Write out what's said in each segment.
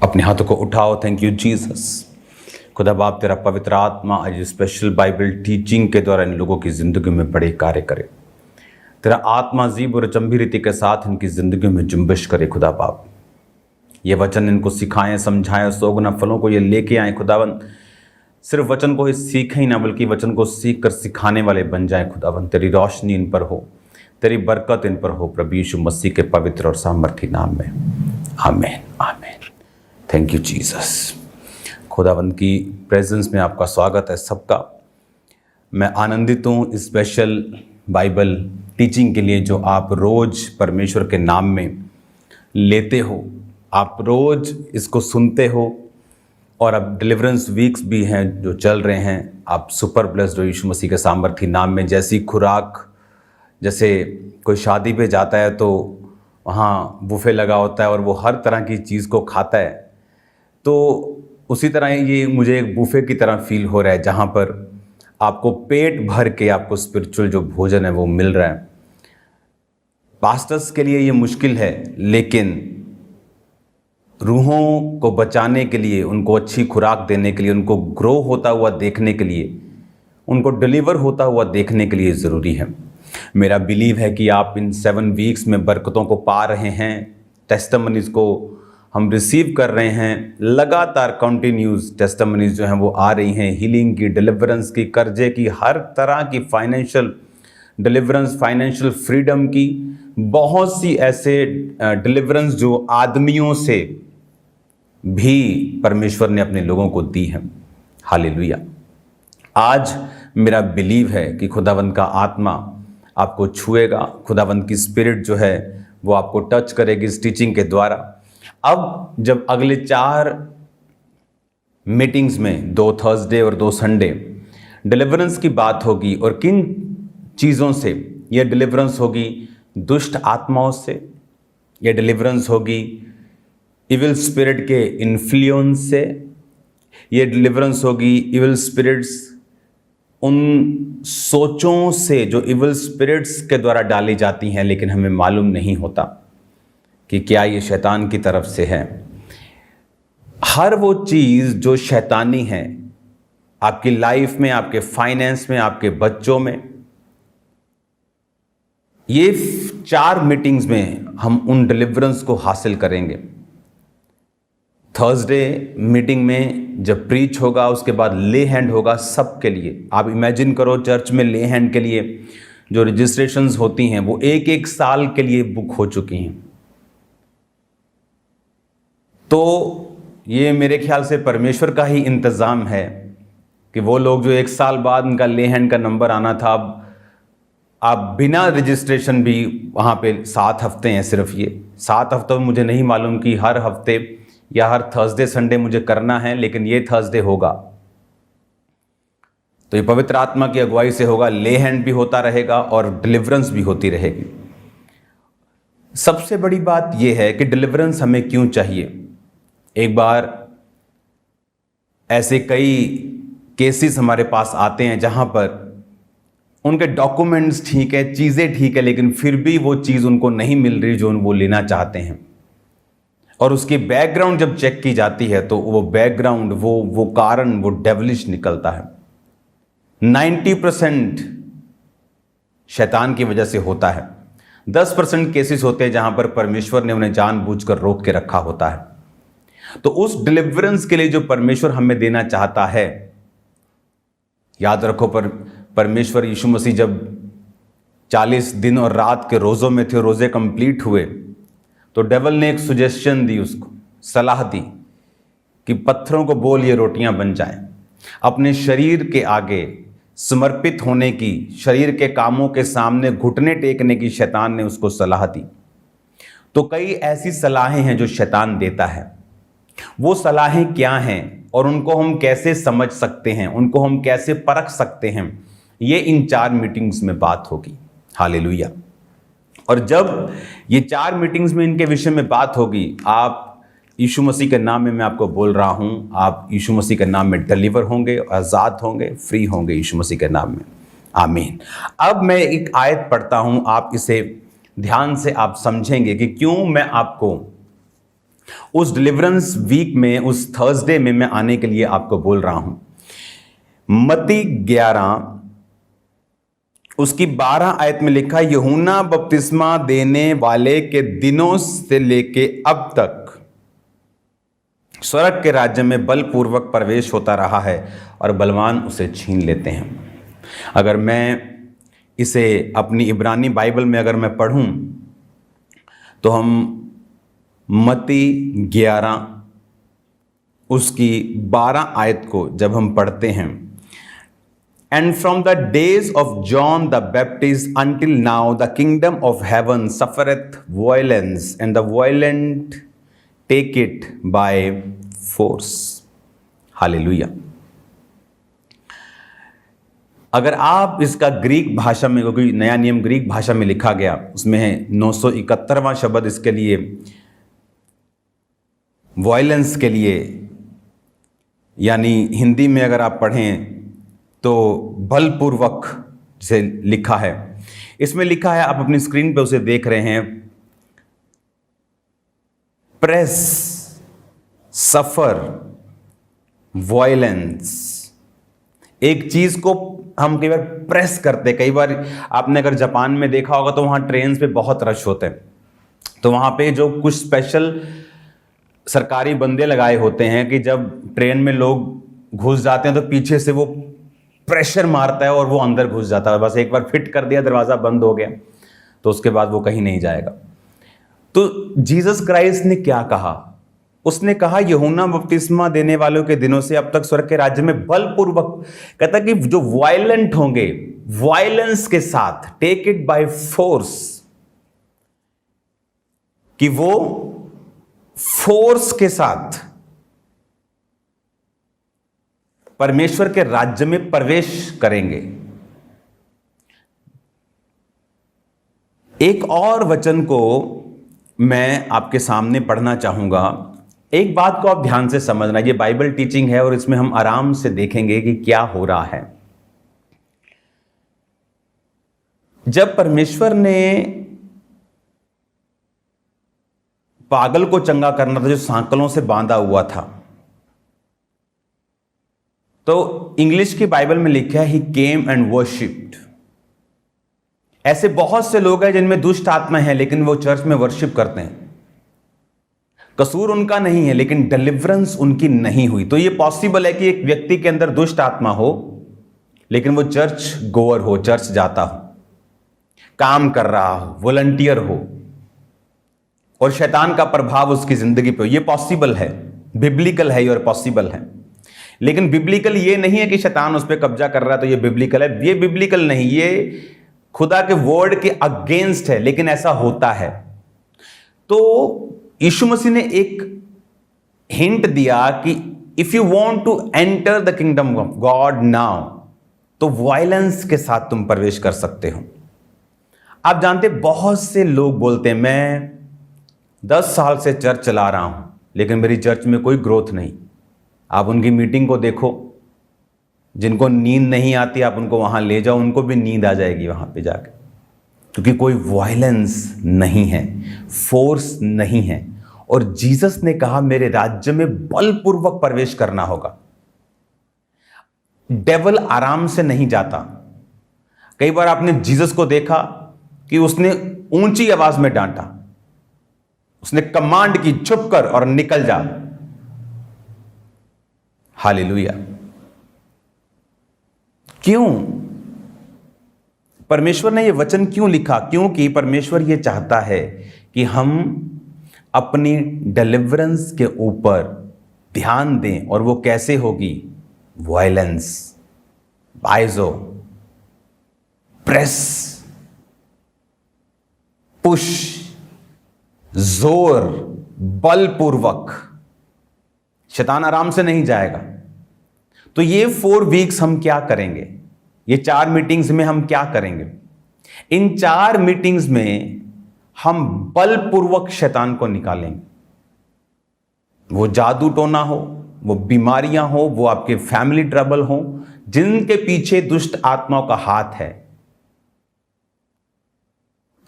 अपने हाथों को उठाओ। Thank you Jesus. खुदा बाप तेरा पवित्र आत्मा आज स्पेशल बाइबल टीचिंग के द्वारा इन लोगों की ज़िंदगी में बड़े कार्य करे। तेरा आत्मा अजीब और अचंभी रीति के साथ इनकी ज़िंदगी में जुम्बिश करे। खुदा बाप ये वचन इनको सिखाएं, समझाएं, 100 गुना फलों को ये लेके आए। खुदावन सिर्फ वचन को ही सीखें ही ना, बल्कि वचन को सीख कर सिखाने वाले बन जाएं। खुदावन तेरी रोशनी इन पर हो, तेरी बरकत इन पर हो, प्रभु यीशु मसीह के पवित्र और सामर्थी नाम में, आमीन आमीन। Thank you Jesus. खुदावंद की प्रेजेंस में आपका स्वागत है सबका। मैं आनंदित हूँ स्पेशल बाइबल टीचिंग के लिए जो आप रोज़ परमेश्वर के नाम में लेते हो, आप रोज़ इसको सुनते हो। और अब डिलीवरेंस वीक्स भी हैं जो चल रहे हैं। आप सुपर ब्लेस्ड हो यीशु मसीह के सामर्थी नाम में। जैसी खुराक, जैसे कोई शादी पे जाता है तो वहाँ बुफे लगा होता है और वो हर तरह की चीज़ को खाता है, तो उसी तरह ये मुझे एक बुफे की तरह फील हो रहा है, जहाँ पर आपको पेट भर के आपको स्पिरिचुअल जो भोजन है वो मिल रहा है। पास्टर्स के लिए ये मुश्किल है, लेकिन रूहों को बचाने के लिए, उनको अच्छी खुराक देने के लिए, उनको ग्रो होता हुआ देखने के लिए, उनको डिलीवर होता हुआ देखने के लिए ज़रूरी है। मेरा बिलीव है कि आप इन 7 वीक्स में बरकतों को पा रहे हैं, टेस्टिमनीज़ को हम रिसीव कर रहे हैं। लगातार कंटिन्यूस टेस्टिमनीज़ जो हैं वो आ रही हैं, हीलिंग की, डिलीवरेंस की, कर्जे की, हर तरह की फाइनेंशियल डिलीवरेंस, फाइनेंशियल फ्रीडम की, बहुत सी ऐसे डिलीवरेंस जो आदमियों से भी परमेश्वर ने अपने लोगों को दी है। हालेलुया। आज मेरा बिलीव है कि खुदावंद का आत्मा आपको छुएगा, खुदावंद की स्पिरिट जो है वो आपको टच करेगी इस टीचिंग के द्वारा। अब जब अगले 4 मीटिंग्स में 2 थर्सडे और 2 संडे डिलीवरेंस की बात होगी, और किन चीज़ों से ये डिलीवरेंस होगी? दुष्ट आत्माओं से ये डिलीवरेंस होगी, इविल स्पिरिट के इन्फ्लुएंस से ये डिलीवरेंस होगी, इविल स्पिरिट्स, उन सोचों से जो इविल स्पिरिट्स के द्वारा डाली जाती हैं, लेकिन हमें मालूम नहीं होता कि क्या ये शैतान की तरफ से है। हर वो चीज़ जो शैतानी है आपकी लाइफ में, आपके फाइनेंस में, आपके बच्चों में, ये 4 मीटिंग्स में हम उन डिलीवरेंस को हासिल करेंगे। थर्सडे मीटिंग में जब प्रीच होगा, उसके बाद ले हैंड होगा सबके लिए। आप इमेजिन करो, चर्च में ले हैंड के लिए जो रजिस्ट्रेशंस होती हैं वो 1-1 साल के लिए बुक हो चुकी हैं। तो ये मेरे ख्याल से परमेश्वर का ही इंतज़ाम है कि वो लोग जो 1 साल बाद उनका ले हैंड का नंबर आना था, अब आप बिना रजिस्ट्रेशन भी वहाँ पे 7 हफ्ते हैं। सिर्फ ये 7 हफ्तों में मुझे नहीं मालूम कि हर हफ्ते या हर थर्सडे संडे मुझे करना है, लेकिन ये थर्सडे होगा। तो ये पवित्र आत्मा की अगुवाई से होगा। ले हैंड भी होता रहेगा और डिलीवरेंस भी होती रहेगी। सबसे बड़ी बात यह है कि डिलीवरेंस हमें क्यों चाहिए। एक बार ऐसे कई केसेस हमारे पास आते हैं जहां पर उनके डॉक्यूमेंट्स ठीक है, चीज़ें ठीक है, लेकिन फिर भी वो चीज़ उनको नहीं मिल रही जो वो लेना चाहते हैं। और उसकी बैकग्राउंड जब चेक की जाती है तो वो बैकग्राउंड, वो कारण, वो डेविलिश निकलता है। 90% शैतान की वजह से होता है। 10% केसेस होते हैं जहां पर परमेश्वर ने उन्हें जानबूझकर रोक के रखा होता है। तो उस डिलीवरेंस के लिए जो परमेश्वर हमें देना चाहता है, याद रखो, परमेश्वर यीशु मसीह जब 40 दिन और रात के रोज़ों में थे, रोज़े कंप्लीट हुए, तो डेवल ने एक सुजेशन दी, उसको सलाह दी कि पत्थरों को बोल ये रोटियां बन जाएं। अपने शरीर के आगे समर्पित होने की, शरीर के कामों के सामने घुटने टेकने की शैतान ने उसको सलाह दी। तो कई ऐसी सलाहें हैं जो शैतान देता है। वो सलाहें क्या हैं और उनको हम कैसे समझ सकते हैं, उनको हम कैसे परख सकते हैं, ये इन 4 मीटिंग्स में बात होगी। हालेलुया। और जब ये 4 मीटिंग्स में इनके विषय में बात होगी, आप यीशु मसीह के नाम में मैं आपको बोल रहा हूं, आप यीशु मसीह के नाम में डिलीवर होंगे, आज़ाद होंगे, फ्री होंगे यीशु मसीह के नाम में। आमीन। अब मैं एक आयत पढ़ता हूं, आप इसे ध्यान से आप समझेंगे कि क्यों मैं आपको उस डिलीवरेंस वीक में, उस थर्सडे में मैं आने के लिए आपको बोल रहा हूं। मत्ती 11 उसकी 12 आयत में लिखा, यूहन्ना बपतिस्मा देने वाले के दिनों से लेके अब तक स्वर्ग के राज्य में बलपूर्वक प्रवेश होता रहा है और बलवान उसे छीन लेते हैं। अगर मैं इसे अपनी इब्रानी बाइबल में अगर मैं पढ़ूं तो हम मत्ती 11 उसकी 12 आयत को जब हम पढ़ते हैं, and from the days of John the Baptist until now the kingdom of heaven सफरeth violence and the violent take it by force. Hallelujah. अगर आप इसका ग्रीक भाषा में, क्योंकि नया नियम ग्रीक भाषा में लिखा गया, उसमें है 971वां शब्द इसके लिए, वायलेंस के लिए, यानी हिंदी में अगर आप पढ़ें तो बलपूर्वक से लिखा है। इसमें लिखा है, आप अपनी स्क्रीन पे उसे देख रहे हैं, प्रेस, सफर, वायलेंस। एक चीज को हम कई बार प्रेस करते, कई बार आपने अगर जापान में देखा होगा तो वहां ट्रेन पे बहुत रश होते हैं, तो वहां पे जो कुछ स्पेशल सरकारी बंदे लगाए होते हैं कि जब ट्रेन में लोग घुस जाते हैं तो पीछे से वो प्रेशर मारता है और वो अंदर घुस जाता है। बस एक बार फिट कर दिया, दरवाजा बंद हो गया, तो उसके बाद वो कहीं नहीं जाएगा। तो जीसस क्राइस्ट ने क्या कहा? उसने कहा यूहन्ना बपतिस्मा देने वालों के दिनों से अब तक स्वर्ग के राज्य में बलपूर्वक, कहता कि जो वायलेंट होंगे, वायलेंस के साथ, टेक इट बाय फोर्स, कि वो फोर्स के साथ परमेश्वर के राज्य में प्रवेश करेंगे। एक और वचन को मैं आपके सामने पढ़ना चाहूंगा। एक बात को आप ध्यान से समझना, ये बाइबल टीचिंग है और इसमें हम आराम से देखेंगे कि क्या हो रहा है। जब परमेश्वर ने पागल को चंगा करना था जो सांकलों से बांधा हुआ था, तो इंग्लिश की बाइबल में लिखा है, ही केम एंड वर्शिप्ड। ऐसे बहुत से लोग हैं जिनमें दुष्ट आत्मा है लेकिन वो चर्च में वर्शिप करते हैं। कसूर उनका नहीं है लेकिन डिलीवरेंस उनकी नहीं हुई। तो ये पॉसिबल है कि एक व्यक्ति के अंदर दुष्ट आत्मा हो लेकिन वो चर्च गोअर हो, चर्च जाता हो, काम कर रहा हो, वॉलंटियर हो और शैतान का प्रभाव उसकी जिंदगी पे हो। ये पॉसिबल है, बिब्लिकल है और पॉसिबल है। लेकिन बिब्लिकल ये नहीं है कि शैतान उस पर कब्जा कर रहा है तो ये बिब्लिकल है। ये बिब्लिकल नहीं, ये खुदा के वर्ड के अगेंस्ट है, लेकिन ऐसा होता है। तो यीशु मसीह ने एक हिंट दिया कि if you want to enter the kingdom of God now, तो वायलेंस के साथ तुम प्रवेश कर सकते हो। आप जानते, बहुत से लोग बोलते हैं मैं 10 साल से चर्च चला रहा हूं लेकिन मेरी चर्च में कोई ग्रोथ नहीं। आप उनकी मीटिंग को देखो, जिनको नींद नहीं आती आप उनको वहां ले जाओ, उनको भी नींद आ जाएगी वहां पे जाके, क्योंकि कोई वायलेंस नहीं है, फोर्स नहीं है। और जीसस ने कहा मेरे राज्य में बलपूर्वक प्रवेश करना होगा। डेविल आराम से नहीं जाता। कई बार आपने जीसस को देखा कि उसने ऊंची आवाज में डांटा, उसने कमांड की चुप कर और निकल जा। हालेलुया। क्यों? परमेश्वर ने यह वचन क्यों लिखा? क्योंकि परमेश्वर यह चाहता है कि हम अपनी डिलीवरेंस के ऊपर ध्यान दें। और वो कैसे होगी? वायलेंस, बाइजो, प्रेस, पुश, जोर, बलपूर्वक। शैतान आराम से नहीं जाएगा। तो ये 4 वीक्स हम क्या करेंगे? ये 4 मीटिंग्स में हम क्या करेंगे? इन 4 मीटिंग्स में हम बलपूर्वक शैतान को निकालेंगे। वो जादू टोना हो, वो बीमारियां हो, वो आपके फैमिली ट्रबल हो, जिनके पीछे दुष्ट आत्माओं का हाथ है।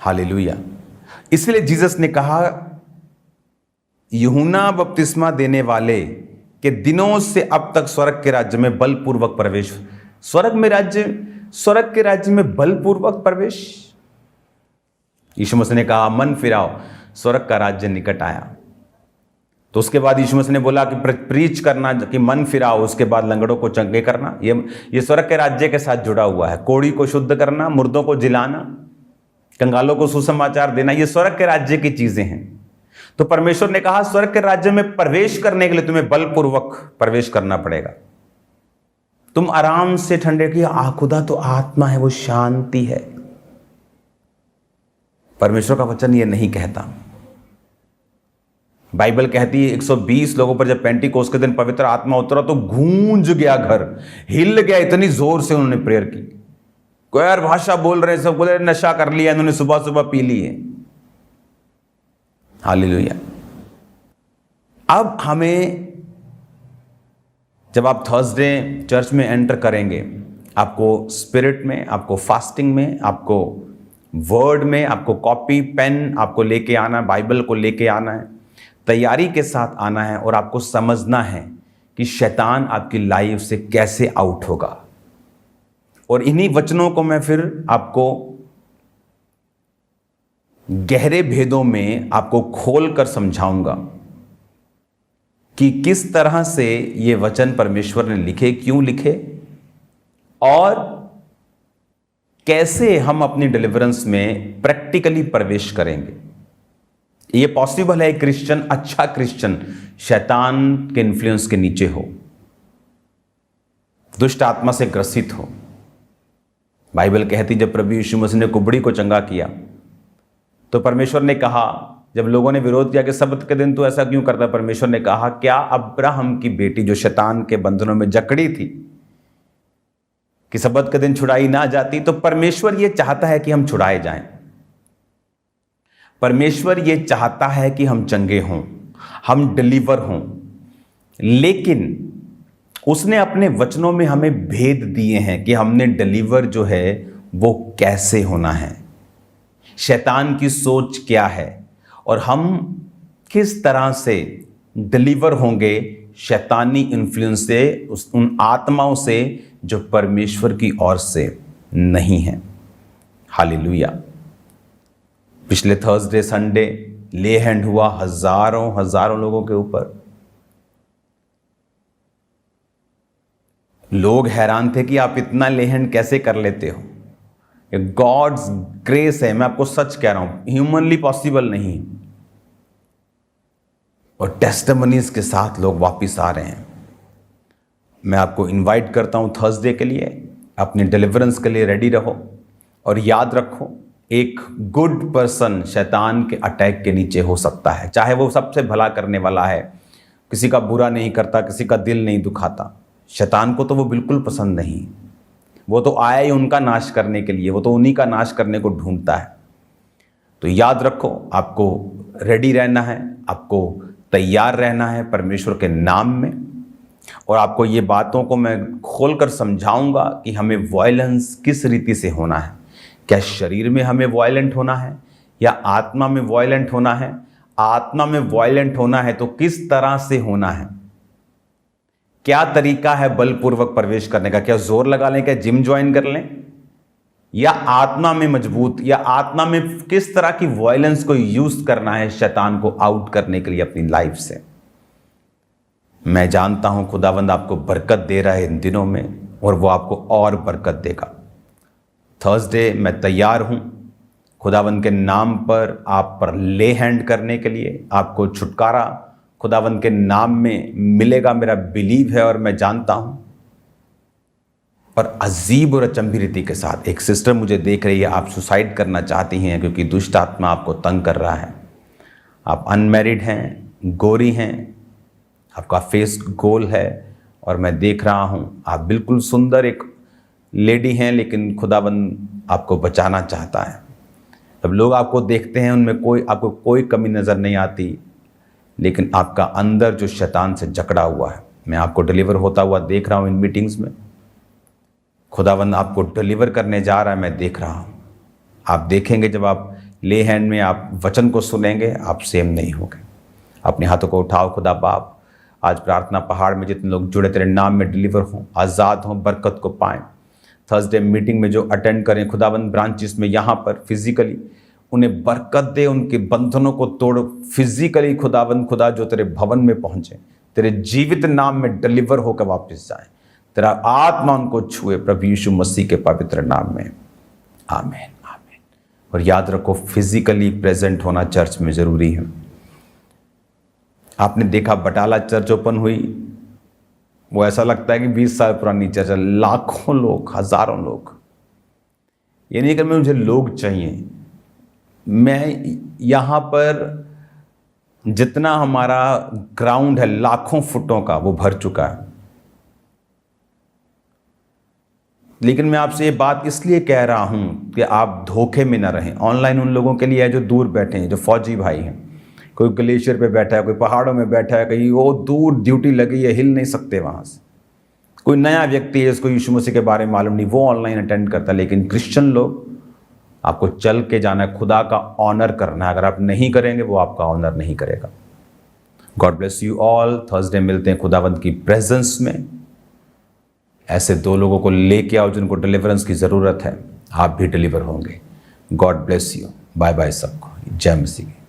हालेलुया। इसलिए जीसस ने कहा यूहन्ना बपतिस्मा देने वाले के दिनों से अब तक स्वर्ग के राज्य में बलपूर्वक प्रवेश। स्वर्ग के राज्य में बलपूर्वक प्रवेश। यीशु मसीह ने कहा मन फिराओ, स्वर्ग का राज्य निकट आया। तो उसके बाद यीशु मसीह ने बोला कि प्रीच करना कि मन फिराओ, उसके बाद लंगड़ों को चंगे करना। ये स्वर्ग के राज्य के साथ जुड़ा हुआ है। कोढ़ी को शुद्ध करना, मुर्दों को जिलाना, कंगालों को सुसमाचार देना, ये स्वर्ग के राज्य की चीजें हैं। तो परमेश्वर ने कहा स्वर्ग के राज्य में प्रवेश करने के लिए तुम्हें बलपूर्वक प्रवेश करना पड़ेगा। तुम आराम से ठंडे की खुदा तो आत्मा है, वो शांति है। परमेश्वर का वचन ये नहीं कहता। बाइबल कहती है 120 लोगों पर जब पेंटिकोस्त के दिन पवित्र आत्मा उतरा तो गूंज गया, घर हिल गया, इतनी जोर से उन्होंने प्रेयर की। कोई और भाषा बोल रहे, सब बोले नशा कर लिया इन्होंने, सुबह सुबह पी ली है। हालेलुया। अब हमें, जब आप थर्सडे चर्च में एंटर करेंगे, आपको स्पिरिट में, आपको फास्टिंग में, आपको वर्ड में, आपको कॉपी पेन आपको लेके आना, बाइबल को लेके आना है, तैयारी के साथ आना है और आपको समझना है कि शैतान आपकी लाइफ से कैसे आउट होगा। और इन्हीं वचनों को मैं फिर आपको गहरे भेदों में आपको खोलकर समझाऊंगा कि किस तरह से ये वचन परमेश्वर ने लिखे, क्यों लिखे, और कैसे हम अपनी डिलीवरेंस में प्रैक्टिकली प्रवेश करेंगे। ये पॉसिबल है एक क्रिश्चियन, अच्छा क्रिश्चियन शैतान के इन्फ्लुएंस के नीचे हो, दुष्ट आत्मा से ग्रसित हो। बाइबल कहती जब प्रभु यीशु मसीह ने कुबड़ी को चंगा किया तो परमेश्वर ने कहा, जब लोगों ने विरोध किया कि सब्त के दिन तू ऐसा क्यों करता है, परमेश्वर ने कहा क्या अब्राहम की बेटी जो शैतान के बंधनों में जकड़ी थी कि सब्त के दिन छुड़ाई ना जाती, तो परमेश्वर ये चाहता है कि हम छुड़ाए जाएं। परमेश्वर ये चाहता है कि हम चंगे हों, हम डिलीवर हों, लेकिन उसने अपने वचनों में हमें भेद दिए हैं कि हमने डिलीवर जो है वो कैसे होना है, शैतान की सोच क्या है, और हम किस तरह से डिलीवर होंगे शैतानी इन्फ्लुएंस से, उन आत्माओं से जो परमेश्वर की ओर से नहीं है। हालेलुया। पिछले थर्सडे संडे ले हैंड हुआ हजारों लोगों के ऊपर। लोग हैरान थे कि आप इतना ले हैंड कैसे कर लेते हो। गॉड्स ग्रेस है, मैं आपको सच कह रहा हूं, ह्यूमनली पॉसिबल नहीं। और टेस्टिमनीज के साथ लोग वापस आ रहे हैं। मैं आपको इनवाइट करता हूं थर्सडे के लिए, अपनी डिलीवरेंस के लिए रेडी रहो। और याद रखो, एक गुड पर्सन शैतान के अटैक के नीचे हो सकता है, चाहे वो सबसे भला करने वाला है, किसी का बुरा नहीं करता, किसी का दिल नहीं दुखाता। शैतान को तो वो बिल्कुल पसंद नहीं, वो तो आया ही उनका नाश करने के लिए, वो तो उन्हीं का नाश करने को ढूंढता है। तो याद रखो, आपको रेडी रहना है, आपको तैयार रहना है परमेश्वर के नाम में। और आपको ये बातों को मैं खोलकर समझाऊंगा कि हमें वायलेंस किस रीति से होना है। क्या शरीर में हमें वायलेंट होना है या आत्मा में वायलेंट होना है? आत्मा में वायलेंट होना है तो किस तरह से होना है? क्या तरीका है बलपूर्वक प्रवेश करने का? क्या जोर लगा लें, क्या जिम ज्वाइन कर लें, या आत्मा में मजबूत, या आत्मा में किस तरह की वायलेंस को यूज करना है शैतान को आउट करने के लिए अपनी लाइफ से? मैं जानता हूं खुदावंद आपको बरकत दे रहा है इन दिनों में, और वो आपको और बरकत देगा। थर्सडे मैं तैयार हूं खुदावंद के नाम पर आप पर ले हैंड करने के लिए। आपको छुटकारा खुदावंद के नाम में मिलेगा, मेरा बिलीव है और मैं जानता हूं। और अजीब और अचंभी रीति के साथ एक सिस्टर मुझे देख रही है, आप सुसाइड करना चाहती हैं क्योंकि दुष्ट आत्मा आपको तंग कर रहा है। आप अनमैरिड हैं, गोरी हैं, आपका फेस गोल है, और मैं देख रहा हूं आप बिल्कुल सुंदर एक लेडी हैं, लेकिन खुदाबंद आपको बचाना चाहता है। जब लोग आपको देखते हैं उनमें आपको कोई कमी नज़र नहीं आती, लेकिन आपका अंदर जो शैतान से जकड़ा हुआ है, मैं आपको डिलीवर होता हुआ देख रहा हूं इन मीटिंग्स में। खुदावंद आपको डिलीवर करने जा रहा है, मैं देख रहा हूं। आप देखेंगे जब आप ले हैंड में आप वचन को सुनेंगे, आप सेम नहीं होंगे। अपने हाथों को उठाओ खुदा बाप, आज प्रार्थना पहाड़ में जितने लोग जुड़े तेरे नाम में डिलीवर हों, आज़ाद हों, बरकत को पाएं। थर्सडे मीटिंग में जो अटेंड करें खुदाबंद ब्रांचेस में, यहाँ पर फिजिकली उन्हें बरकत दे, उनके बंधनों को तोड़, फिजिकली खुदाबंद खुदा जो तेरे भवन में पहुँचे, तेरे जीवित नाम में डिलीवर होकर वापस जाएं, तेरा आत्मा उनको छुए प्रभु यीशु मसीह के पवित्र नाम में, आमीन आमीन। और याद रखो फिजिकली प्रेजेंट होना चर्च में ज़रूरी है। आपने देखा बटाला चर्च ओपन हुई, वो ऐसा लगता है कि 20 साल पुरानी चर्च है, लाखों लोग, हजारों लोग। ये नहीं कि मुझे लोग चाहिए, मैं यहाँ पर जितना हमारा ग्राउंड है लाखों फुटों का, वो भर चुका है। लेकिन मैं आपसे ये बात इसलिए कह रहा हूँ कि आप धोखे में ना रहें। ऑनलाइन उन लोगों के लिए है जो दूर बैठे हैं, जो फौजी भाई हैं, कोई ग्लेशियर पे बैठा है, कोई पहाड़ों में बैठा है, कहीं वो दूर ड्यूटी लगी है, हिल नहीं सकते वहाँ से। कोई नया व्यक्ति है जिसको यीशु मसीह के बारे में मालूम नहीं, वो ऑनलाइन अटेंड करता है। लेकिन क्रिश्चियन लोग, आपको चल के जाना है, खुदा का ऑनर करना है। अगर आप नहीं करेंगे वो आपका ऑनर नहीं करेगा। God bless you all. Thursday मिलते हैं खुदावंत की प्रेजेंस में। ऐसे 2 लोगों को लेके आओ जिनको डिलीवरेंस की ज़रूरत है, आप भी डिलीवर होंगे। God bless you. Bye bye सबको। जय मसीह।